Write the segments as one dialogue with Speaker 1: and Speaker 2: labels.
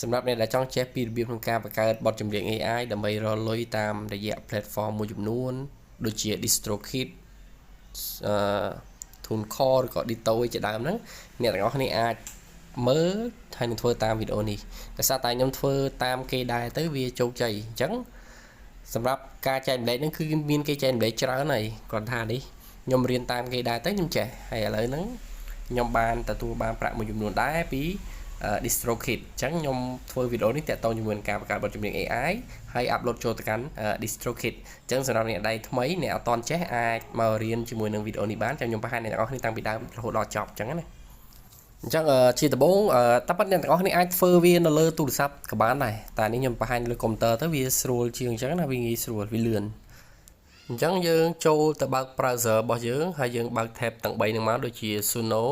Speaker 1: សម្រាប់អ្នកដែលចង់ចេះពីរបៀបក្នុងការបង្កើតបទចម្រៀង AI ដើម្បីរកលុយតាមរយៈ platform មួយចំនួនដូចជា DistroKid TuneCore ឬក៏ Ditto ជាដើមហ្នឹងអ្នកទាំងអស់គ្នាអាចមើលហើយនឹងធ្វើតាមវីដេអូនេះដោយសារតែខ្ញុំធ្វើតាមគេដែរទៅវាជោគជ័យអញ្ចឹងសម្រាប់ការចែកម្លែកហ្នឹងគឺមានគេចែកម្លែកច្រើនហើយគ្រាន់ថានេះខ្ញុំរៀនតាមគេដែរទៅខ្ញុំចេះហើយឥឡូវហ្នឹងខ្ញុំបានទទួលបានប្រាក់មួយចំនួនដែរពីDistroKid អញ្ចឹងខ្ញុំធ្វើវីដេអូនេះតាក់ទងជាមួយនឹងការបង្កើតបទចម្រៀង AI ហើយ upload ចូលទៅកាន់ DistroKid អញ្ចឹងសម្រាប់អ្នកដែលថ្មីអ្នកអត់ទាន់ចេះអាចមករៀនជាមួយនឹងវីដេអូនេះបានចាំខ្ញុំបង្ហាញអ្នកទាំងអស់គ្នាតាំងពីដើមរហូតដល់ចប់អញ្ចឹងណាអញ្ចឹងជាដំបូងតែប៉ុន្តែអ្នកទាំងអស់គ្នាអាចធ្វើវានៅលើទូរស័ព្ទក៏បានដែរតែនេះខ្ញុំបង្ហាញលើកុំព្យូទ័រទៅវាស្រួលជាងអញ្ចឹងណាវាងាយស្រួលវាលឿនអញ្ចឹងយើងចូលទៅបើក browser របស់យើងហើយយើងបើក tab ទាំង3ហ្នឹងមកដូចជា Suno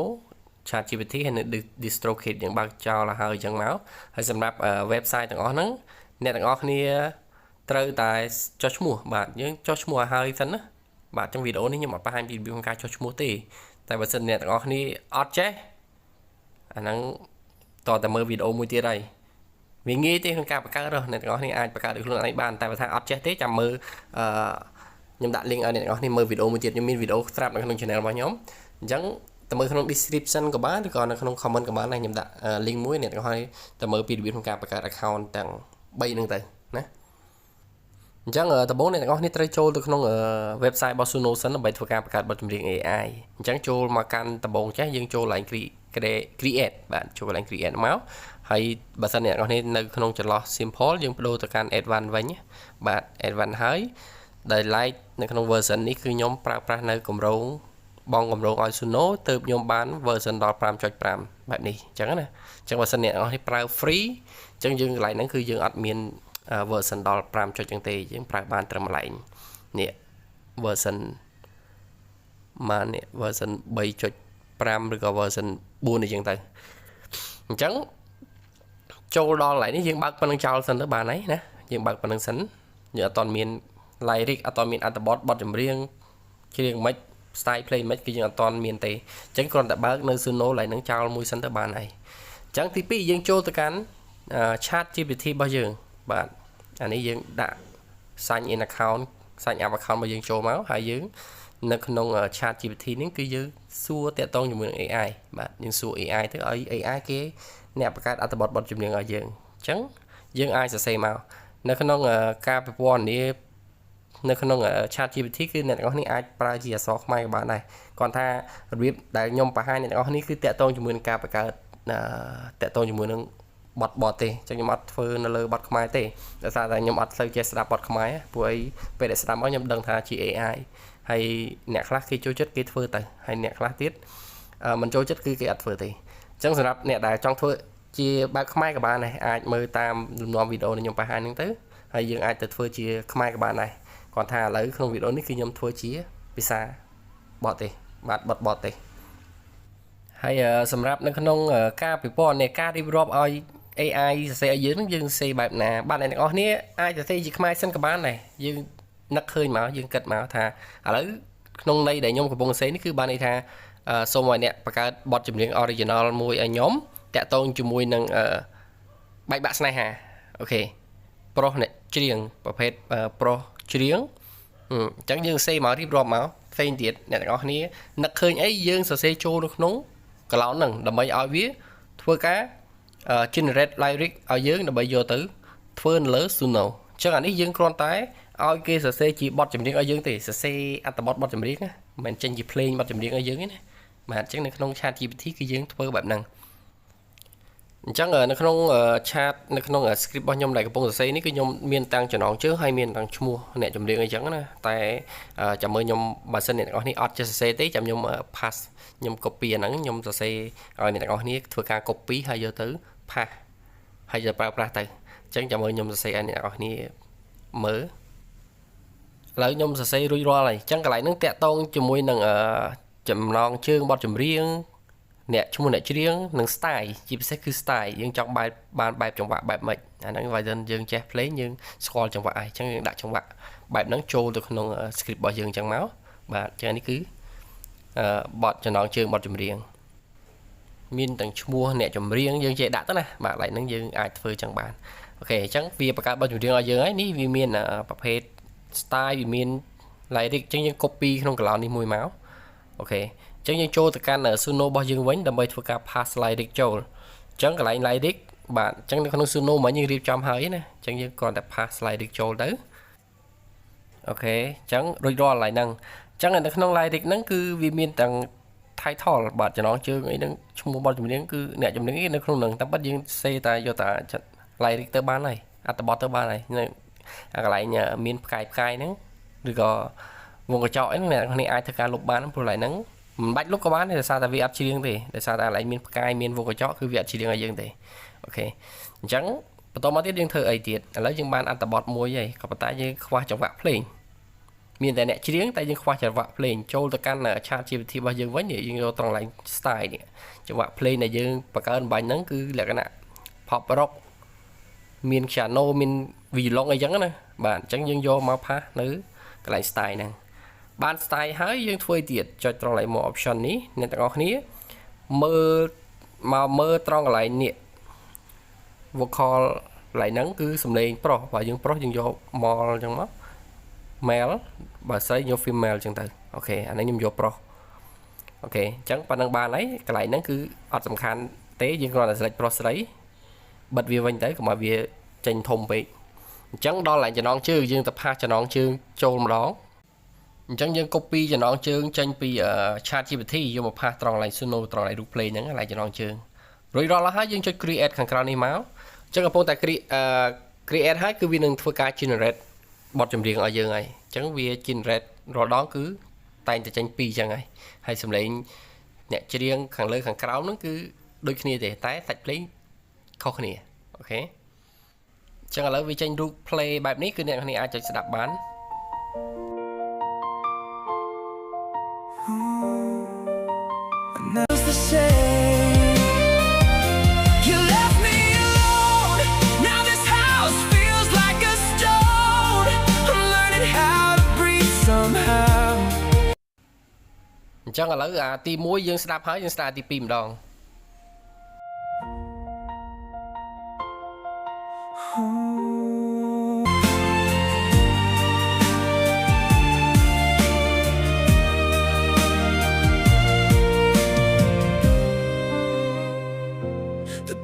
Speaker 1: ChatGPT ហើយនៅ DistroKid យើងបើកចោលហើយអញ្ចឹងមកហើយសម្រាប់ website ទាំងអស់ហ្នឹងអ្នកទាំងអស់គ្នាត្រូវតែចុះឈ្មោះបាទយើងចុះឈ្មោះឲ្យហើយសិនណាបាទtrongវីដេអូនេះខ្ញុំអត់បង្ហាញពីរបៀបក្នុងការចុះឈ្មោះទេតែបើសិនអ្នកទាំងអស់គ្នាអត់ចេះអាហ្នឹងតតែមើលវីដេអូមួយទៀតហើយវាងាយទេក្នុងការបង្កើតអ្នកទាំងអស់គ្នាអាចបង្កើតដោយខ្លួនឯងបានតែបើថាអត់ចេះទេចាំមើលខ្ញុំដាក់ link ឲ្យអ្នកទាំងអស់គ្នាមើលវីដេអូមួយទៀតខ្ញុំមានវីដេអូស្រាប់នៅក្នុង channel របស់ខ្ញុំអញ្ចឹងទៅមើលក្នុង description ក៏បានឬក៏នៅក្នុង comment ក៏បានដែរខ្ញុំដាក់ link មួយអ្នកទាំងអស់គ្នាទៅមើលពីរបៀបក្នុងការបង្កើត account ទាំង3ហ្នឹងទៅណាអញ្ចឹងដំបូងអ្នកទាំងអស់គ្នាត្រូវចូលទៅក្នុង website របស់ Suno សិនដើម្បីធ្វើការបង្កើតបទចម្រៀង AI អញ្ចឹងចូលមកកាន់ដំបូងចេះយើងចូល line create បាទចូល line create មកហើយបើសិនអ្នកទាំងអស់គ្នានៅក្នុងចន្លោះ simple យើងបដូរទៅកាន់ advanced វិញបាទ advanced ហើយដែល like នៅក្នុង version នេះគឺខ្ញុំប្រើប្រាស់នៅគម្រោងបងគម្រោងឲ្យ Suno ទៅខ្ញុំបាន version ដល់ 5.5 បែបនេះអញ្ចឹងណាអញ្ចឹងបើសិនអ្នកទាំងអស់គ្នាប្រើ free អញ្ចឹងយើងកន្លែងហ្នឹងគឺយើងអត់មានversion ដល់ 5 ចុចចឹងទេយើងប្រើបានត្រឹមកន្លែងនេះ version មកនេះ version 3.5 ឬក៏ version 4អីចឹងទៅអញ្ចឹងចូលដល់កន្លែងនេះយើងបើកប៉ុណ្្នឹងចោលសិនទៅបានហើយណាយើងបើកប៉ុណ្្នឹងសិនយើងអត់តមាន lyric អត់តមានអត្ថបទបទចម្រៀងច្រៀងមិន style play មិនគឺយើងអត់តមានទេអញ្ចឹងគ្រាន់តែបើកនៅ Suno កន្លែងហ្នឹងចោលមួយសិនទៅបានហើយអញ្ចឹងទី2យើងចូលទៅកាន់ ChatGPT របស់យើងបាទអានេះយើងដាក់ sign in account sign up account របស់យើងចូលមកហើយយើងនៅក្នុង ChatGPT នេះគឺយើងសួរតាក់ទងជាមួយនឹង AI បាទយើងសួរ AI ទៅឲ្យ AI គេអ្នកបង្កើតអត្ថបទបទចម្រៀងឲ្យយើងអញ្ចឹងយើងអាចសរសេរមកនៅក្នុងការប្រព័ន្ធនេះនៅក្នុង ChatGPT គឺអ្នកទាំងអស់នេះអាចប្រើជាអក្សរខ្មែរក៏បានដែរគាត់ថារបៀបដែលខ្ញុំបង្ហាញអ្នកទាំងអស់នេះគឺតាក់ទងជាមួយនឹងការបង្កើតតាក់ទងជាមួយនឹងបទទេអញ្ចឹងខ្ញុំអត់ធ្វើនៅលើបទខ្មែរទេដោយសារតែខ្ញុំអត់សូវចេះស្ដាប់បទខ្មែរព្រោះអីពេលដែលស្ដាប់មកខ្ញុំដឹងថាជា AI ហើយអ្នកខ្លះគេចូលចិត្តគេធ្វើទៅហើយអ្នកខ្លះទៀតមិនចូលចិត្តគឺគេអត់ធ្វើទេអញ្ចឹងសម្រាប់អ្នកដែលចង់ធ្វើជាបែបខ្មែរក៏បានដែរអាចមើលតាមលំនាំវីដេអូដែលខ្ញុំបង្ហាញហ្នឹងទៅហើយយើងអាចទៅធ្វើជាខ្មែរក៏បានដែរគាត់ថាឥឡូវក្នុងវីដេអូនេះគឺខ្ញុំធ្វើជាភាសាបរទេសបាទបរទេសហើយសម្រាប់នៅក្នុងការពិព័រណ៍នៃការរៀបរាប់ឲ្យ AI សរសេរឲ្យយើងនឹងយើងសរសេរបែបណាបាទអ្នកទាំងអស់គ្នាអាចសរសេរជាខ្មែរសិនក៏បានដែរយើងនឹកឃើញមកយើងគិតមកថាឥឡូវក្នុងន័យដែលខ្ញុំកំពុងសរសេរនេះគឺបានន័យថាសូមឲ្យអ្នកបង្កើតបទចម្រៀង original មួយឲ្យខ្ញុំតាក់ទងជាមួយនឹងបែកបាក់ស្នេហាអូខេប្រុសអ្នកច្រៀងប្រភេទប្រុសច្រៀងអញ្ចឹងយើងសរសេរមករៀបរាប់មកផ្សេងទៀតអ្នកទាំងអស់គ្នានឹកឃើញអីយើងសរសេរចូលនៅក្នុងកឡោនហ្នឹងដើម្បីឲ្យវាធ្វើការ generate lyric ឲ្យយើងដើម្បីយកទៅធ្វើនៅលើ Suno អញ្ចឹងអានេះយើងគ្រាន់តែឲ្យគេសរសេរជាបទចម្រៀងឲ្យយើងទេសរសេរអត្ថបទបទចម្រៀងណាមិនមែនចេញជា plain បទចម្រៀងឲ្យយើងទេណាបាទអញ្ចឹងនៅក្នុង ChatGPT គឺយើងធ្វើបែបហ្នឹងអញ្ចឹងនៅក្នុង chat នៅក្នុង script របស់ខ្ញុំដែលកំពុងសរសេរនេះគឺខ្ញុំមានតាំងចំណងជើងហើយមានតាំងឈ្មោះអ្នកចម្រៀងអីចឹងណាតែចាំមើលខ្ញុំបើសិនអ្នកទាំងអស់នេះអត់ចេះសរសេរទេចាំខ្ញុំ pass ខ្ញុំ copy អាហ្នឹងខ្ញុំសរសេរឲ្យអ្នកទាំងអស់គ្នាធ្វើការ copy ហើយយកទៅ pass ហើយយកប្រើប្រាស់ទៅអញ្ចឹងចាំមើលខ្ញុំសរសេរឲ្យអ្នកទាំងអស់គ្នាមើលឥឡូវខ្ញុំសរសេររួចរាល់ហើយអញ្ចឹងកន្លែងហ្នឹងតាក់ទងជាមួយនឹងចំណងជើងបទចម្រៀងអ្នកឈ្មោះអ្នកច្រៀងនិង style ជាពិសេសគឺ style យើងចង់បានបែបចង្វាក់បែបម៉េចអាហ្នឹងបើយើងចេះ play យើងស្គាល់ចង្វាក់ហើយអញ្ចឹងយើងដាក់ចង្វាក់បែបហ្នឹងចូលទៅក្នុង script របស់យើងអញ្ចឹងមកបាទអញ្ចឹងនេះគឺបទចំណងជើងបទចម្រៀង មានទាំងឈ្មោះអ្នកចម្រៀងយើងចេះដាក់ទៅណាបាទកន្លែងហ្នឹងយើងអាចធ្វើចឹងបានអូខេអញ្ចឹងវាបង្កើតបទចម្រៀងឲ្យយើងហើយនេះវាមានប្រភេទ style វាមាន lyric អញ្ចឹងយើង copy ក្នុង column នេះមួយមកអូខេអញ្ចឹងយើងចូលទៅកាន់ Suno របស់យើងវិញដើម្បីធ្វើការ pass lyric ចូលអញ្ចឹងកន្លែង lyric បាទអញ្ចឹងនៅក្នុង Suno មកយើងរៀបចំហើយណាអញ្ចឹងយើងគ្រាន់តែ pass lyric ចូលទៅអូខេអញ្ចឹងរួចរាល់កន្លែងហ្នឹងអញ្ចឹងនៅក្នុង lyric ហ្នឹងគឺវាមានទាំង title បាទចំណងជើងអីហ្នឹងឈ្មោះបទចម្រៀងគឺអ្នកចម្រៀងឯនៅក្នុងហ្នឹងតែបាត់យើងសេតែយកតែ lyric ទៅបានហើយអត្ថបទទៅបានហើយនៅកន្លែងមានផ្កាយហ្នឹងឬក៏វងកញ្ចក់ហ្នឹងអ្នកនេះអាចធ្វើការលុបបានព្រោះកន្លែងហ្នឹងមិនបាច់លុបក៏បានទេដោយសារតែវាអត់ច្រៀងទេដោយសារតែកន្លែងមានផ្កាយមានវងកញ្ចក់គឺវាអត់ច្រៀងឲ្យយើងទេអូខេអញ្ចឹងបន្តមកទៀតយើងធ្វើអីទៀតឥឡូវយើងបានអត្ថបទមួយហើយក៏ប៉ុន្តែយើងខ្វះចង្វាក់ភ្លេងមានតែអ្នកច្រៀងតែយើងខ្វះចង្វាក់ភ្លេងចូលទៅកាន់ chat GPT របស់យើងវិញយើងយកត្រង់កន្លែង style នេះចង្វាក់ភ្លេងដែលយើងបង្កើនបាញ់ហ្នឹងគឺលក្ខណៈ pop rock មាន piano មាន violon អីចឹងណាបាទអញ្ចឹងយើងយកមកផាសនៅកន្លែង style ហ្នឹងបាន style ហើយយើងធ្វើទៀតចុចត្រង់កន្លែង more option នេះអ្នកទាំងអស់គ្នាមើលត្រង់កន្លែងនេះ vocal កន្លែងហ្នឹងគឺសំឡេងប្រុសបើយើងប្រុសយើងយក mall អញ្ចឹងមក male បើស្រីយក female អញ្ចឹងទៅអូខេអានេះខ្ញុំយកប្រុសអូខេអញ្ចឹងប៉ុណ្្នឹងបានហើយកន្លែងហ្នឹងគឺអត់សំខាន់ទេយើងគ្រាន់តែ select ប្រុសស្រីបិទវាវិញទៅកុំឲ្យវាចេញធំពេកអញ្ចឹងដល់កន្លែងចំណងជើងយើងទៅផាសចំណងជើងចូលម្ដងអញ្ចឹងយើង copy ចំណងជើងចេញពី chat GPT យកមកផាសត្រង់កន្លែង Suno ត្រង់កន្លែងរូប play ហ្នឹងកន្លែងចំណងជើងរួចរាល់ហើយយើងចុច create ខាងក្រៅនេះមកអញ្ចឹងកំពុងតែ create ហើយគឺវានឹងធ្វើការ generate បទចម្រៀងឲ្យយើងហើយអញ្ចឹងវា generate រាល់ដងគឺតែងតែចេញ2អញ្ចឹងហើយសំឡេងអ្នកច្រៀងខាងលើខាងក្រោមហ្នឹងគឺដូចគ្នាទេតែសាច់ភ្លេងខុសគ្នាអូខេអញ្ចឹងឥឡូវវាចេញរូប play បែបនេះគឺអ្នកនេះអាចចុចស្ដាប់បានអញ្ចឹងឥឡូវអាទី1យើងស្ដាប់ហើយយើងស្ដាប់ទី2ម្ដង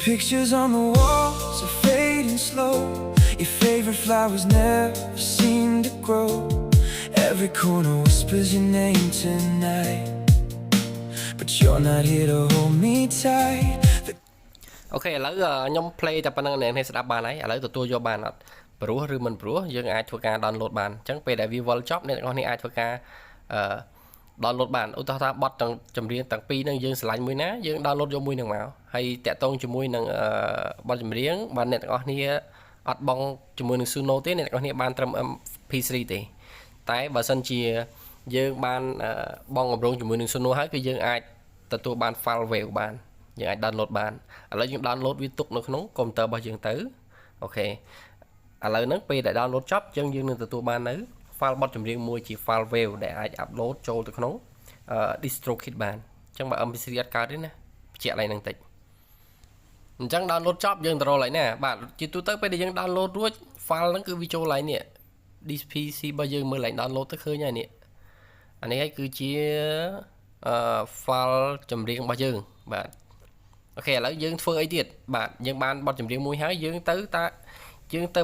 Speaker 2: Pictures on the walls are fading slow. Your favorite flowers never seem to grow. Every corner whispers your name tonight, but you're not here to hold me tight.
Speaker 1: អូខេឥឡូវខ្ញុំ play តែប៉ុណ្្នឹងអ្នកនេះស្ដាប់បានហើយឥឡូវទទួលយកបានអត់ព្រោះឬមិនព្រោះយើងអាចធ្វើការ download បានអញ្ចឹងពេលដែលវាវល់ចប់អ្នកទាំងអស់នេះអាចធ្វើការdownload បានឧទាហរណ៍ថាបទទាំងចម្រៀងទាំងពីរហ្នឹងយើងឆ្លាញ់មួយណាយើង download យកមួយហ្នឹងមកហើយតាក់ទងជាមួយនឹងបទចម្រៀងបើអ្នកទាំងអស់គ្នាអត់បងជាមួយនឹង Suno ទេអ្នកទាំងអស់គ្នាបានត្រឹម MP3 ទេតែបើសិនជាយើងបានបងកម្រងជាមួយនឹង Suno ហើយគឺយើងអាចទទួលបាន file wave បានយើងអាច download បានឥឡូវយើង download វាទុកនៅក្នុងកុំព្យូទ័ររបស់យើងទៅអូខេឥឡូវហ្នឹងពេលដែល download ចប់យើងនឹងទទួលបាននៅ file បទចម្រៀងមួយជា file wave ដែលអាច upload ចូលទៅក្នុង DistroKid បានអញ្ចឹងបើ MP3 អត់កើតទេណាបញ្ជាក់ឡើងហ្នឹងតិចអញ្ចឹង download ចប់យើងទៅរកឡើងណាបាទជាទូទៅពេលដែលយើង download រួច file ហ្នឹងគឺវាចូលឡើងនេះ PC របស់យើងមើលឡើង download ទៅឃើញហើយនេះអានេះហើយគឺជាfile ចម្រៀងរបស់យើងបាទអូខេឥឡូវយើងធ្វើអីទៀតបាទយើងបានបទចម្រៀងមួយហើយយើងទៅ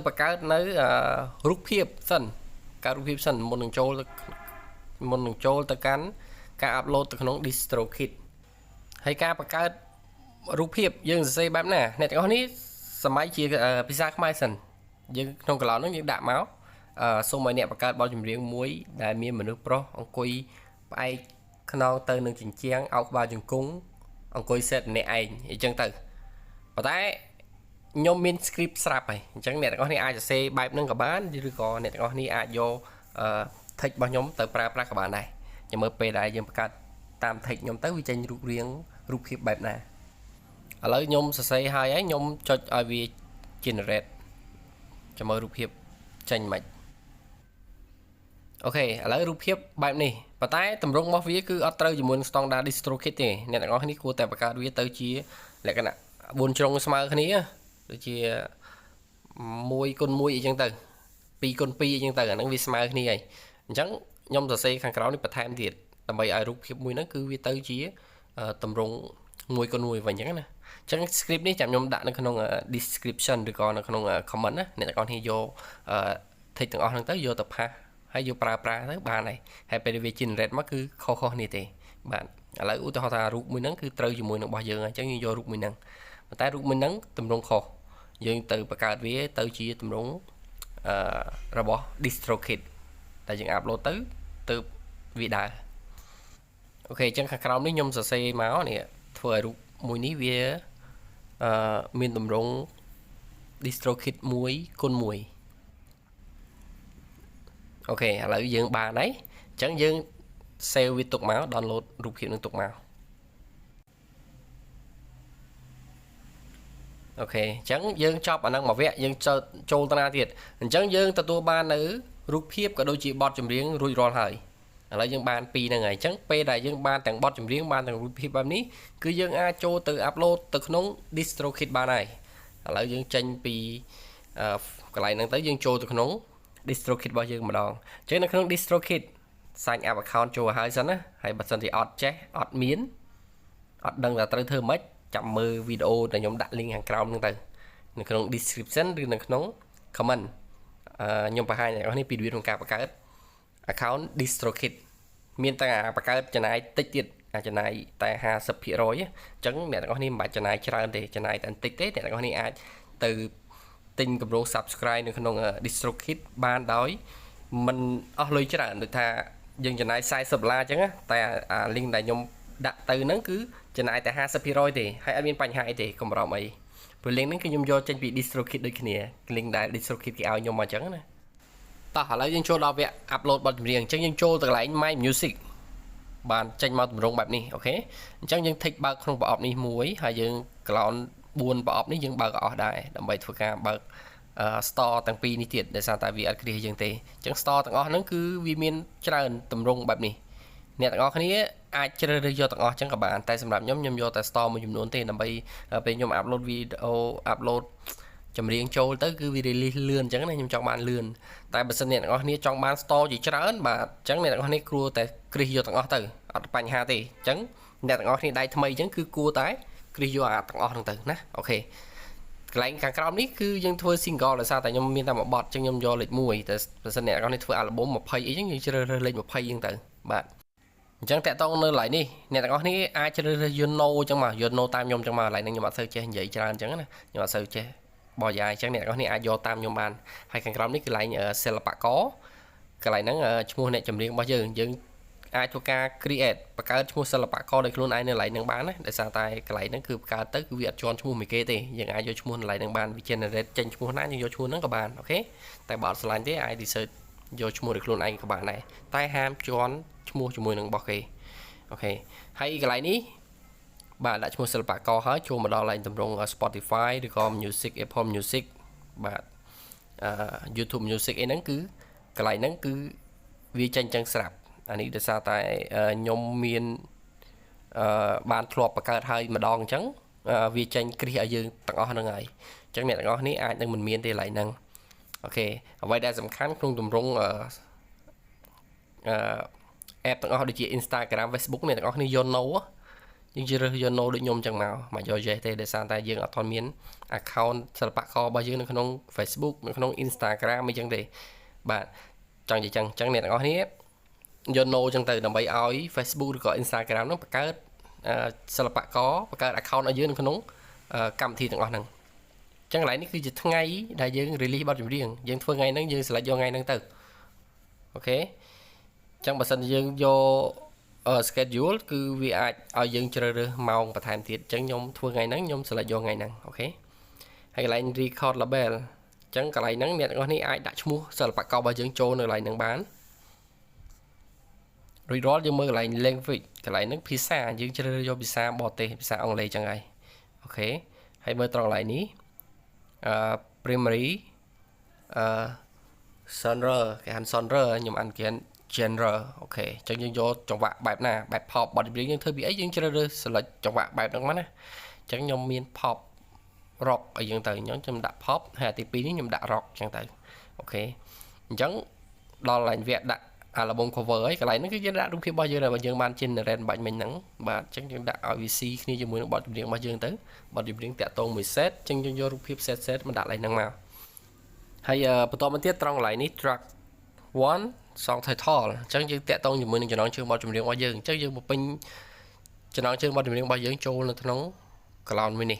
Speaker 1: បង្កើតនៅរូបភាពសិនការរូបភាពសិនមុននឹងចូលទៅកាន់ការ upload ទៅក្នុង DistroKid ហើយការបង្កើតរូបភាពយើងសរសេរបែបណាអ្នកទាំងអស់នេះសម័យជាភាសាខ្មែរសិនយើងក្នុងកន្លងហ្នឹងយើងដាក់មកសូមឲ្យអ្នកបង្កើតបទចម្រៀងមួយដែលមានមនុស្សប្រុសអង្គុយផ្អែកខ្នងទៅនឹងជញ្ជាំងអោបក្បាលជង្គង់អង្គុយសេតម្នាក់ឯងអញ្ចឹងទៅប៉ុន្តែខ្ញុំមាន script ស្រាប់ហើយអញ្ចឹងអ្នកទាំងអស់នេះអាចសរសេរបែបហ្នឹងក៏បានឬក៏អ្នកទាំងអស់នេះអាចយកtext របស់ខ្ញុំទៅប្រើប្រាស់ក៏បានដែរចាំមើលពេលដែលយើងបង្កើតតាម text ខ្ញុំទៅវាចេញរូបភាពបែបណាឥឡូវខ្ញុំសរសេរហើយខ្ញុំចុចឲ្យវា generate ចាំមើលរូបភាពចេញមិនអូខេឥឡូវរូបភាពបែបនេះ ប៉ុន្តែតម្រង់របស់វាគឺអត់ត្រូវជាមួយនឹង standard DistroKit ទេអ្នកទាំងអស់គ្នាគួរតែបង្កើតវាទៅជាលក្ខណៈ4ជ្រុងស្មើគ្នាដូចជា1x1អីចឹងទៅ2x2អីចឹងទៅអាហ្នឹងវាស្មើគ្នាហើយអញ្ចឹងខ្ញុំសរសេរខាងក្រោមនេះបន្ថែមទៀតដើម្បីឲ្យរូបភាពមួយហ្នឹងគឺវាទៅជាតម្រង់1x1វិញអញ្ចឹងណាអញ្ចឹង script នេះចាំខ្ញុំដាក់នៅក្នុង description ឬក៏នៅក្នុង comment ណាអ្នកទាំងអស់គ្នាយក text ទាំងអស់ហ្នឹងទៅយកទៅផាសហើយយកប្រើទៅបានហើយពេលវា generate មកគឺខុសនេះទេបាទឥឡូវឧទាហរណ៍ថារូបមួយហ្នឹងគឺត្រូវជាមួយនឹងរបស់យើងអញ្ចឹងយើងយករូបមួយហ្នឹងប៉ុន្តែរូបមួយហ្នឹងតម្រង់ខុសយើងទៅបង្កើតវាទៅជាតម្រង់របស់ DistroKit តែយើង upload ទៅវាដើរអូខេអញ្ចឹងខាងក្រោមនេះខ្ញុំសរសេរមកនេះធ្វើឲ្យរូបមួយនេះវាមានតម្រង់ DistroKit 1x1អូខេឥឡូវយើងបានហើយអញ្ចឹងយើង save វាទុកមក download រូបភាពនឹងទុកមកអូខេអញ្ចឹងយើងចប់អាហ្នឹងមួយវគ្គយើងចូលទៅណាទៀតអញ្ចឹងយើងទទួលបាននៅរូបភាពក៏ដូចជាបទចម្រៀងរួចរាល់ហើយឥឡូវយើងបានពីរហ្នឹងហើយអញ្ចឹងពេលដែលយើងបានទាំងបទចម្រៀងបានទាំងរូបភាពបែបនេះគឺយើងអាចចូលទៅ upload ទៅក្នុង DistroKit បានហើយឥឡូវយើងចេញពីកន្លែងហ្នឹងទៅយើងចូលទៅក្នុង DistroKit របស់យើងម្ដងអញ្ចឹងនៅក្នុង DistroKit sign up account ចូលឲ្យហើយសិនណាហើយបើសិនជាអត់ចេះអត់មានអត់ដឹងថាត្រូវធ្វើម៉េចចាំមើលវីដេអូដែលខ្ញុំដាក់ link ខាងក្រោមហ្នឹងទៅនៅក្នុង description ឬនៅក្នុង comment ខ្ញុំបង្ហាញអ្នកនរនេះពីរបៀបក្នុងការបង្កើត account DistroKit មានតែបង្កើតចំណាយតិចទៀតអាចចំណាយតែ 50% អញ្ចឹងអ្នកទាំងអស់នេះមិនបាច់ចំណាយច្រើនទេចំណាយតែបន្តិចទេអ្នកទាំងអស់នេះអាចទៅទិញកម្រង subscribe នៅក្នុង DistroKit បានដោយមិនអស់លុយច្រើនដូចថាយើងចំណាយ$40អញ្ចឹងតែអា link ដែលខ្ញុំដាក់ទៅហ្នឹងគឺចំណាយតែ 50% ទេហើយអត់មានបញ្ហាអីទេកុំបារម្ភអីព្រោះ link ហ្នឹងគឺខ្ញុំយកចេញពី DistroKit ដូចគ្នា link ដែល DistroKit គេឲ្យខ្ញុំមកអញ្ចឹងណាតោះឥឡូវយើងចូលដល់វគ្គ upload បទចម្រៀងអញ្ចឹងយើងចូលទៅកន្លែង My Music បានចេញមកតម្រង់បែបនេះអូខេអញ្ចឹងយើង tick បើកក្នុងប្រអប់នេះមួយហើយយើង clone 4ប្រអប់នេះយើងបើកអស់ដែរដើម្បីធ្វើការបើកstore ទាំងពីរនេះទៀតដោយសារតែវាអត់គ្រាយើងទេអញ្ចឹង store ទាំងអស់ហ្នឹងគឺវាមានច្រើនតម្រង់បែបនេះអ្នកទាំងអស់គ្នាអាចជ្រើសរើសយកទាំងអស់អញ្ចឹងក៏បានតែសម្រាប់ខ្ញុំយកតែ store មួយចំនួនទេដើម្បីពេលខ្ញុំ upload វីដេអូ upload ចម្រៀងចូលទៅគឺវា release លឿនអញ្ចឹងណាខ្ញុំចង់បានលឿនតែបើសិនអ្នកទាំងអស់គ្នាចង់បាន store ជាច្រើនបាទអញ្ចឹងអ្នកទាំងអស់គ្នាគួរតែគ្រីសយកទាំងអស់ទៅអត់បញ្ហាទេអញ្ចឹងអ្នកទាំងអស់គ្នាដៃថ្មីអញ្ចឹងគឺគួរតែគ្រីសយកអាទាំងអស់ហ្នឹងទៅណាអូខេកន្លែងខាងក្រោមនេះគឺយើងធ្វើ single ដោយសារតែខ្ញុំមានតែមួយបទអញ្ចឹងខ្ញុំយកលេខ1តែបើសិនអ្នកទាំងអស់គ្នាធ្វើ album 20អីអញ្ចឹងយើងជ្រើសរើសលេខ20អញ្ចឹងទៅបាទអញ្ចឹងតាក់ទងនៅកន្លែងនេះអ្នកទាំងអស់គ្នាអាចជ្រើសរើសយន្តណូអញ្ចឹងមកយន្តណូតាមខ្ញុំអញ្ចឹងមកកន្លែងហ្នឹងខ្ញុំអត់សូវចេះនិយាយច្រើនអញ្ចឹងណាខ្ញុំអត់សូវចេះបរិយាយអញ្ចឹងអ្នកទាំងអស់គ្នាអាចយកតាមខ្ញុំបានហើយខាងក្រោមនេះកន្លែងសិល្បករកន្លែងហ្នឹងឈ្មោះអ្នកចម្រៀងរបស់យើងអាចធ្វើការ create បង្កើតឈ្មោះសិល្បករដោយខ្លួនឯងនៅកន្លែងហ្នឹងបានណាដោយសារតែកន្លែងហ្នឹងគឺបង្កើតទៅគឺវាអត់ជាន់ឈ្មោះមួយគេទេយើងអាចយកឈ្មោះកន្លែងហ្នឹងបានវា generate ចេញឈ្មោះណាយើងយកឈ្មោះហ្នឹងក៏បានអូខេតែបើអត់ឆ្លាញ់ទេអាច research យកឈ្មោះដោយខ្លួនឯងក៏បានដែរតែហាមជាន់ឈ្មោះជាមួយនឹងរបស់គេអូខេហើយកន្លែងនេះបាទដាក់ឈ្មោះសិល្បករហើយចូលមកដល់កន្លែងតម្រង់ Spotify ឬក៏ Music Apple Music បាទ YouTube Music អីហ្នឹងគឺកន្លែងហ្នឹងគឺវាចេញចឹងស្រាប់អានេះដោយសារតែខ្ញុំមានបានធ្លាប់បង្កើតហើយម្ដងអញ្ចឹងវាចេញគ្រីសឲ្យយើងទាំងអស់ហ្នឹងហើយអញ្ចឹងអ្នកទាំងអស់នេះអាចនឹងមិនមានទេកន្លែងហ្នឹងអូខេអ្វីដែលសំខាន់ក្នុងទម្រង់app ទាំងអស់ដូចជា Instagram Facebook អ្នកទាំងអស់គ្នាយក no យើងជ្រើសយក no ដូចខ្ញុំអញ្ចឹងមកយក yes ទេដោយសារតែយើងអត់ទាន់មាន account សិល្បកររបស់យើងនៅក្នុង Facebook នៅក្នុង Instagram អីចឹងទេបាទចង់និយាយចឹងអញ្ចឹងអ្នកទាំងអស់គ្នាយក no ចឹងទៅដើម្បីឲ្យ Facebook ឬក៏ Instagram ហ្នឹងបង្កើតសិល្បករបង្កើត account ឲ្យយើងនៅក្នុងកម្មវិធីទាំងអស់ហ្នឹងអញ្ចឹងកន្លែងនេះគឺជាថ្ងៃដែលយើង release បទចម្រៀងយើងធ្វើថ្ងៃហ្នឹងយើង select យកថ្ងៃហ្នឹងទៅអូខេអញ្ចឹងបើសិនយើងយក schedule គឺវាអាចឲ្យយើងជ្រើសរើសម៉ោងបន្ថែមទៀតអញ្ចឹងខ្ញុំធ្វើថ្ងៃហ្នឹងខ្ញុំ select យកថ្ងៃហ្នឹងអូខេហើយកន្លែង record label អញ្ចឹងកន្លែងហ្នឹងអ្នកទាំងអស់នេះអាចដាក់ឈ្មោះសិល្បកររបស់យើងចូលនៅកន្លែងហ្នឹងបានរួចរាល់យើងមើលកន្លែង language កន្លែងហ្នឹងភាសាយើងជ្រើសរើសយកភាសាបរទេសភាសាអង់គ្លេសចឹងហើយអូខេហើយមើលត្រង់កន្លែងនេះprimary genre គេហៅ genre ខ្ញុំអានគេ genre អូខេអញ្ចឹងយើងយកចង្វាក់បែបណាបែប pop បទចម្រៀងយើងធ្វើពីអីយើងជ្រើសរើស select ចង្វាក់បែបហ្នឹងមកណាអញ្ចឹងខ្ញុំមាន pop rock ឲ្យយើងទៅខ្ញុំដាក់ pop ហើយទី2នេះខ្ញុំដាក់ rock អញ្ចឹងទៅអូខេអញ្ចឹងដល់ឡើងវគ្គដាក់ album cover ហើយកន្លែងហ្នឹងគឺយើងដាក់រូបភាពរបស់យើងដែលយើងបាន generate បាច់មិញហ្នឹងបាទអញ្ចឹងយើងដាក់ឲ្យ VC គ្នាជាមួយនឹងបទចម្រៀងរបស់យើងទៅបទចម្រៀងតាក់ទងមួយ set អញ្ចឹងយើងយករូបភាព set មកដាក់កន្លែងហ្នឹងមកហើយបន្តមកទៀតត្រង់កន្លែងនេះ track 1 song title អញ្ចឹងយើងតាក់ទងជាមួយនឹងចំណងជើងបទចម្រៀងរបស់យើងអញ្ចឹងយើងបំពេញចំណងជើងបទចម្រៀងរបស់យើងចូលនៅក្នុង cloud មួយនេះ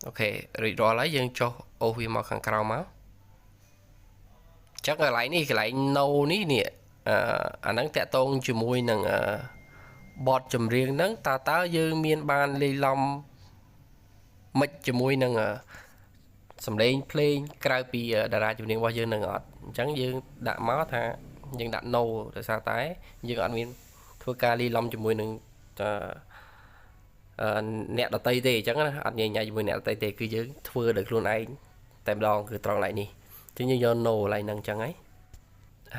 Speaker 1: អូខេរីករាល់ហើយយើងចុះអូសវាមកខាងក្រោមមកចឹងកន្លែងនេះកន្លែង no នេះអាហ្នឹងតាក់ទងជាមួយនឹងបទចម្រៀងហ្នឹងតើយើងមានបានលេីឡំមិនជាមួយនឹងសំឡេងភ្លេងក្រៅពីតារាចម្រៀងរបស់យើងនឹងអត់អញ្ចឹងយើងដាក់មកថាយើងដាក់ no ដោយសារតែយើងអត់មានធ្វើការលេីឡំជាមួយនឹងអ្នកដតីទេអញ្ចឹងណាអត់ញញជាមួយអ្នកដតីទេគឺយើងធ្វើដោយខ្លួនឯងតែម្ដងគឺត្រង់កន្លែងនេះអញ្ចឹងយើងយក no កន្លែងហ្នឹងអញ្ចឹង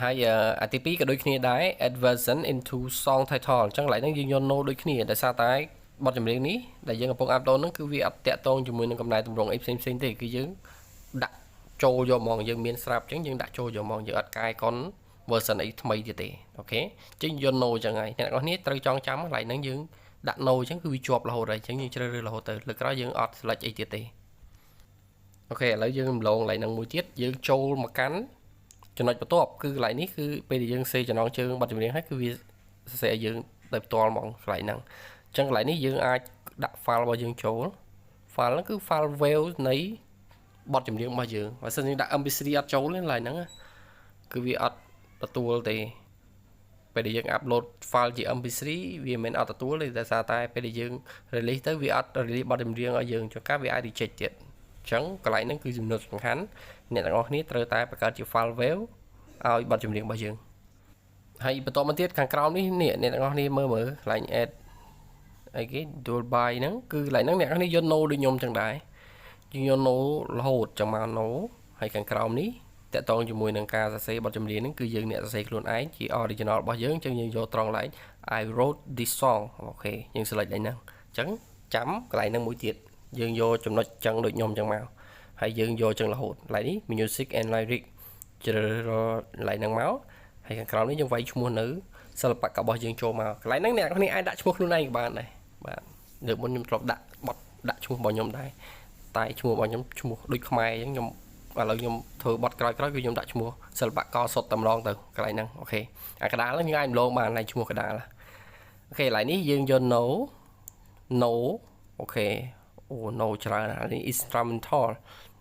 Speaker 1: ហើយអាទី2ក៏ដូចគ្នាដែរ add version into song title អញ្ចឹងកន្លែងហ្នឹងយើងយក no ដូចគ្នាដោយសារតែបទចម្រៀងនេះដែលយើងកំពុង upload ហ្នឹងគឺវាអត់តាក់ទងជាមួយនឹងកំណែទម្រង់អីផ្សេងៗទេគឺយើងដាក់ចូលយកហ្មងយើងមានស្រាប់អញ្ចឹងយើងដាក់ចូលយកហ្មងយើងអត់កែកុន version អីថ្មីទៀតទេអូខេអញ្ចឹងយក no អញ្ចឹងហើយអ្នកនរគ្នាត្រូវចងចាំកន្លែងហ្នឹងយើងដាក់ no អញ្ចឹងគឺវាជាប់រហូតហើយអញ្ចឹងយើងជ្រើសរើសរហូតទៅលើក្រោយយើងអត់ select អីទៀតទេអូខេឥឡូវយើងម្លងកន្លែងហ្នឹងមួយទៀតយើងចូលមកកាន់ចំណុចបន្ទាប់គឺកន្លែងនេះគឺពេលដែលយើងសេចំណងជើងបទចម្រៀងហើយគឺវាសរសេរឲ្យយើងដោយផ្ទាល់ហ្មងកន្លែងហ្នឹងអញ្ចឹងកន្លែងនេះយើងអាចដាក់ file របស់យើងចូល file ហ្នឹងគឺ file wave នៃបទចម្រៀងរបស់យើងបើសិនយើងដាក់ MP3 អត់ចូលទេកន្លែងហ្នឹងគឺវាអត់ទទួលទេពេលដែលយើង upload file ជា MP3 វាមិនអត់ទទួលទេដោយសារតែពេលដែលយើង release ទៅវាអត់ release បទចម្រៀងឲ្យយើងជួនកាលវាអាច reject ទៀតអញ្ចឹងកន្លែងហ្នឹងគឺចំណុចសំខាន់អ្នកទាំងអស់គ្នាត្រូវតែបង្កើតជា file wave ឲ្យបទចម្រៀងរបស់យើងហើយបន្តមកទៀតខាងក្រោមនេះអ្នកទាំងអស់គ្នាមើលកន្លែង add អីគេ dual by ហ្នឹងគឺកន្លែងហ្នឹងអ្នកទាំងអស់គ្នាយក no ដូចខ្ញុំចឹងដែរយើងយក no រហូតចឹងមក no ហើយខាងក្រោមនេះតកតងជាមួយនឹងការសរសេរបទចម្រៀងហ្នឹងគឺយើងអ្នកសរសេរខ្លួនឯងជា original របស់យើងអញ្ចឹងយើងយកត្រង់កន្លែង I wrote this song អូខេយើង select កន្លែងហ្នឹងអញ្ចឹងចាំកន្លែងហ្នឹងមួយទៀតយើងយកចំណុចចឹងដូចខ្ញុំចឹងមកហើយយើងយកចឹងរហូតកន្លែងនេះ music and lyric ជ្រើសរើសកន្លែងហ្នឹងមកហើយខាងក្រោមនេះយើងវាយឈ្មោះនៅសិល្បៈរបស់យើងចូលមកកន្លែងហ្នឹងអ្នកនរគ្នាអាចដាក់ឈ្មោះខ្លួនឯងក៏បានដែរបាទលើកមុនខ្ញុំធ្លាប់ដាក់ឈ្មោះរបស់ខ្ញុំដែរតែឈ្មោះរបស់ខ្ញុំឈ្មោះដូចខ្មែរអញ្ចឹងខ្ញុំឥឡូវខ្ញុំធ្វើបទក្រោយៗគឺខ្ញុំដាក់ឈ្មោះសិល្បករសុទ្ធតែម្ដងទៅកន្លែងហ្នឹងអូខេអាកដាលហ្នឹងយើងអាចម្លងបានហើយឈ្មោះកដាលអូខេកន្លែងនេះយើងយក no អូខេអូ no ច្រើនអានេះ instrumental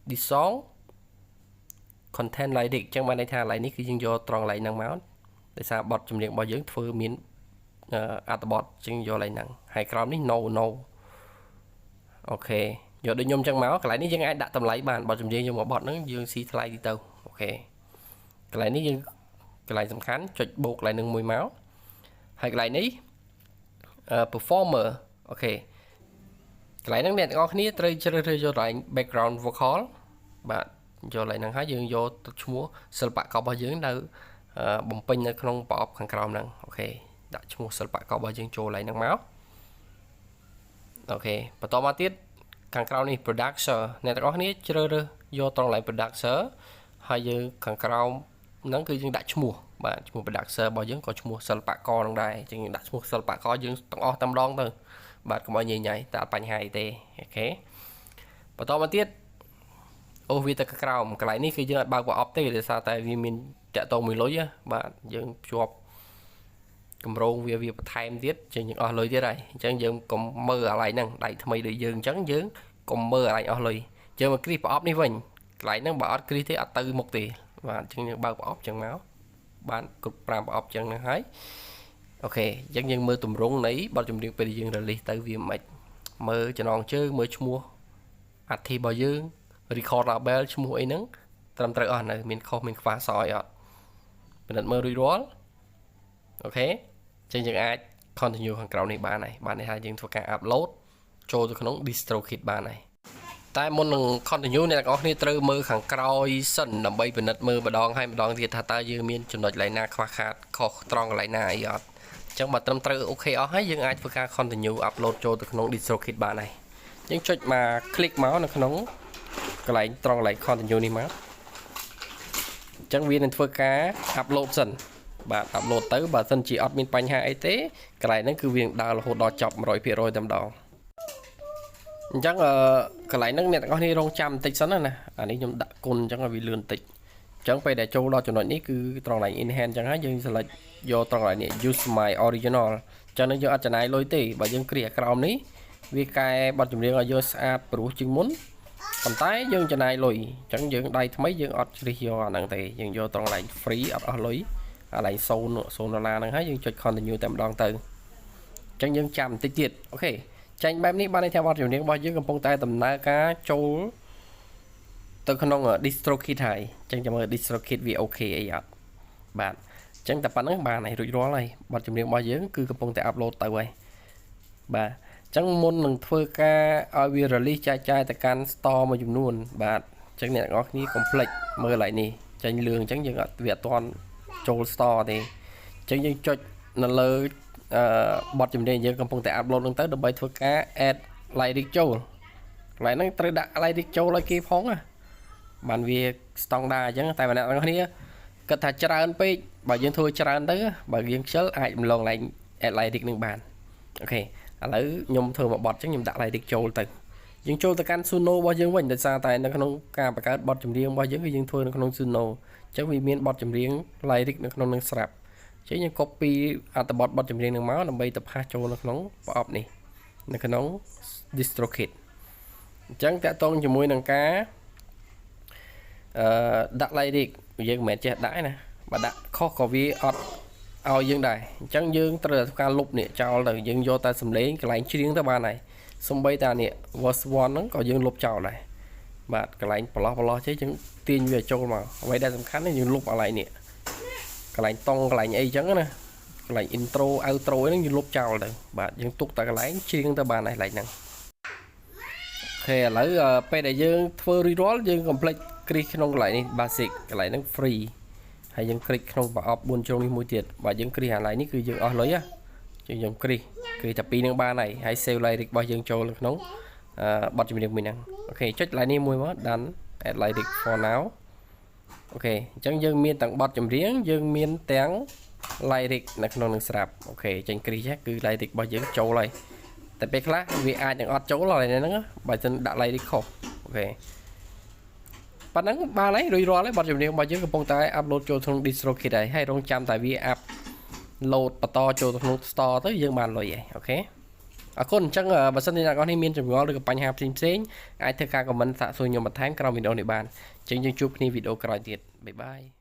Speaker 1: this song content lyric អញ្ចឹងបានន័យថាកន្លែងនេះគឺយើងយកត្រង់កន្លែងហ្នឹងមកដោយសារបទចម្រៀងរបស់យើងធ្វើមានអត្ថបទអញ្ចឹងយកកន្លែងហ្នឹងហើយក្រោមនេះ no អូខេយកដូចខ្ញុំអញ្ចឹងមកកន្លែងនេះយើងអាចដាក់តម្លៃបានបទចម្រៀងយើងមកបទហ្នឹងយើងស៊ីថ្លៃទីទៅអូខេកន្លែងនេះយើងកន្លែងសំខាន់ចុចបូកកន្លែងហ្នឹងមួយមកហើយកន្លែងនេះperformer អូខេកន្លែងហ្នឹងអ្នកទាំងអស់គ្នាត្រូវជ្រើសរើសយកកន្លែង background vocal បាទយកកន្លែងហ្នឹងហើយយើងយកឈ្មោះសិល្បកររបស់យើងនៅបំពេញនៅក្នុងប្រអប់ខាងក្រោមហ្នឹងអូខេដាក់ឈ្មោះសិល្បកររបស់យើងចូលកន្លែងហ្នឹងមកអូខេបន្តមកទៀតខាងក្រោមនេះ producer អ្នកទាំងអស់គ្នាជ្រើសរើសយកត្រង់កន្លែង producer ហើយយើងខាងក្រោមហ្នឹងគឺយើងដាក់ឈ្មោះបាទឈ្មោះ producer របស់យើងក៏ឈ្មោះសិល្បករហ្នឹងដែរអញ្ចឹងយើងដាក់ឈ្មោះសិល្បករយើងទាំងអស់តែម្ដងទៅបាទកុំឲ្យញញតែអត់បញ្ហាអីទេអូខេបន្តមកទៀតអូវាទៅក្រោមកន្លែងនេះគឺយើងអត់បើក pop ទេដោយសារតែវាមានតាក់ទងមួយលុយបាទយើងភ្ជាប់កម្រងវាបន្ថែមទៀតចឹងយើងអស់លុយទៀតហើយអញ្ចឹងយើងកុំមើលកន្លែងហ្នឹងដៃថ្មីដូចយើងអញ្ចឹងយើងកុំមើលកន្លែងអស់លុយយើងមកគ្រីសប្រអប់នេះវិញកន្លែងហ្នឹងបើអត់គ្រីសទេអត់ទៅមុខទេបាទអញ្ចឹងយើងបើកប្រអប់អញ្ចឹងមកបានគ្រប់5ប្រអប់អញ្ចឹងហ្នឹងហើយអូខេអញ្ចឹងយើងមើលទម្រង់នៃបទចម្រៀងពេលយើង release ទៅវាមិនមើលចំណងជើងមើលឈ្មោះអត្ថិរបស់យើង record label ឈ្មោះអីហ្នឹងត្រឹមត្រូវអស់នៅមានខុសមានខ្វះសអីអត់ពិនិត្យមើលរួចរាល់អូខេចឹងយើងអាច continue ខាងក្រោមនេះបានហើយបានន័យថាយើងធ្វើការ upload ចូលទៅក្នុង DistroKid បានហើយ តែមុននឹង continue អ្នកទាំងអស់គ្នាត្រូវមើលខាងក្រោយសិនដើម្បីពិនិត្យមើលម្ដងហើយម្ដងទៀតថាតើយើងមានចំណុចកន្លែងណាខ្វះខាតខុសត្រង់កន្លែងណាអីអត់អញ្ចឹងបើត្រឹមត្រូវអូខេអស់ហើយយើងអាចធ្វើការ continue upload ចូលទៅក្នុង DistroKid បានហើយយើងចុចមក click មកនៅក្នុងកន្លែងត្រង់កន្លែង continue នេះមកអញ្ចឹងវានឹងធ្វើការ upload សិនបាទ upload ទៅបើសិនជាអត់មានបញ្ហាអីទេកន្លែងហ្នឹងគឺវានឹងដើររហូតដល់ចប់ 100% តែម្ដងអញ្ចឹងកន្លែងហ្នឹងអ្នកទាំងអស់គ្នារងចាំបន្តិចសិនណាអានេះខ្ញុំដាក់គុណអញ្ចឹងឲ្យវាលឿនបន្តិចអញ្ចឹងពេលដែលចូលដល់ចំណុចនេះគឺត្រង់កន្លែង enhance អញ្ចឹងហើយយើង select យកត្រង់កន្លែងនេះ use my original អញ្ចឹងយើងអត់ចំណាយលុយទេបើយើងគ្រាក្រោមនេះវាកែបទចម្រៀងឲ្យយើងស្អាតព្រោះជាងមុនប៉ុន្តែយើងចំណាយលុយអញ្ចឹងយើងដៃថ្មីយើងអត់ជ្រិះយកអាហ្នឹងទេយើងយកត្រង់កន្លែង free អត់អស់លុយកន្លែង$0ហ្នឹងហើយយើងចុច continue តែម្ដងទៅអញ្ចឹងយើងចាំបន្តិចទៀតអូខេចាញ់បែបនេះបានន័យថាបទចម្រៀងរបស់យើងកំពុងតែដំណើរការចូលទៅក្នុង DistroKid ហើយអញ្ចឹងចាំមើល DistroKid វាអូខេអីអត់បាទអញ្ចឹងតែប៉ុណ្្នឹងបានហើយរួចរាល់ហើយបទចម្រៀងរបស់យើងគឺកំពុងតែ upload ទៅហើយបាទអញ្ចឹងមុននឹងធ្វើការឲ្យវា release ចែកចាយទៅកាន់ store មួយចំនួនបាទអញ្ចឹងអ្នកទាំងអស់គ្នាកុំភ្លេចមើលឡើងនេះចាញ់លឿងអញ្ចឹងយើងអត់វាអត់ទាន់ចូល store ទេអញ្ចឹងយើងចុចនៅលើបទចម្រៀងយើងកំពុងតែ upload នឹងទៅដើម្បីធ្វើការ add lyric ចូលកន្លែងហ្នឹងត្រូវដាក់ lyric ចូលឲ្យគេផងណាបានវា standard អញ្ចឹងតែអ្នកទាំងគ្នាគិតថាច្រើនពេកបើយើងធ្វើច្រើនទៅបើយើងខ្ជិលអាចរំលងឡើង add lyric នឹងបានអូខេឥឡូវខ្ញុំធ្វើមួយបទអញ្ចឹងខ្ញុំដាក់ lyric ចូលទៅយើងចូលទៅកាន់ Suno របស់យើងវិញដោយសារតែនៅក្នុងការបង្កើតបទចម្រៀងរបស់យើងគឺយើងធ្វើនៅក្នុង Suno អញ្ចឹងវាមានបទចម្រៀង lyric នៅក្នុងនឹងស្រាប់ចឹងយើង copy អត្ថបទបទចម្រៀងនឹងមកដើម្បីទៅផាសចូលនៅក្នុងប្រអប់នេះនៅក្នុង DistroKid អញ្ចឹងតាក់ទងជាមួយនឹងការដាក់ lyric យើងមិនមែនចេះដាក់ទេណាបើដាក់ខុសក៏វាអត់ឲ្យយើងដែរអញ្ចឹងយើងត្រូវធ្វើការលុបនេះចោលទៅយើងយកតែសំឡេងកន្លែងច្រៀងទៅបានហើយសំបីតានេះ verse 1 ហ្នឹងក៏យើងលុបចោលដែរបាទកន្លែងប្រឡោះចេះយើងទាញវាចូលមកអ្វីដែលសំខាន់យើងលុបកន្លែងនេះកន្លែងតង់កន្លែងអីចឹងណាកន្លែង intro outro ហ្នឹងយើងលុបចោលទៅបាទយើងទុកតែកន្លែងច្រៀងទៅបានហើយកន្លែងហ្នឹងអូខេឥឡូវពេលដែលយើងធ្វើរួចរាល់យើង complete គ្រីសក្នុងកន្លែងនេះ basic កន្លែងហ្នឹង free ហើយយើងគ្រីកក្នុងប្រអប់4ជ្រុងនេះមួយទៀតបើយើងគ្រីសកន្លែងនេះគឺយើងអស់លុយហ៎យើងគ្រីសតែពីរនឹងបានហើយ save lyric របស់យើងចូលក្នុងបទចម្រៀងមួយហ្នឹងអូខេចុចកន្លែងនេះមួយមក done add lyric for now អូខេអញ្ចឹងយើងមានទាំងបទចម្រៀងយើងមានទាំង lyric នៅក្នុងនឹងស្រាប់អូខេចេញគ្រីសគឺ lyric របស់យើងចូលហើយតែពេលខ្លះវាអាចនឹងអត់ចូលហើយហ្នឹងបើមិនដាក់ lyric ខុសអូខេប៉ុណ្ណឹងបានហើយរួចរាល់ហើយបទចម្រៀងរបស់យើងកំពុងតែ upload ចូលក្នុង DistroKid ហើយរងចាំតែវា upload បន្តចូលទៅក្នុង store ទៅយើងបានលុយហើយអូខេអរគុណអញ្ចឹងបើសិនជាអ្នកនរនេះមានចម្ងល់ឬក៏បញ្ហាផ្សេងៗអាចធ្វើការ comment សាកសួរខ្ញុំបន្ថែមក្រោមវីដេអូនេះបានអញ្ចឹងយើងជួបគ្នាវីដេអូក្រោយទៀតបាយបាយ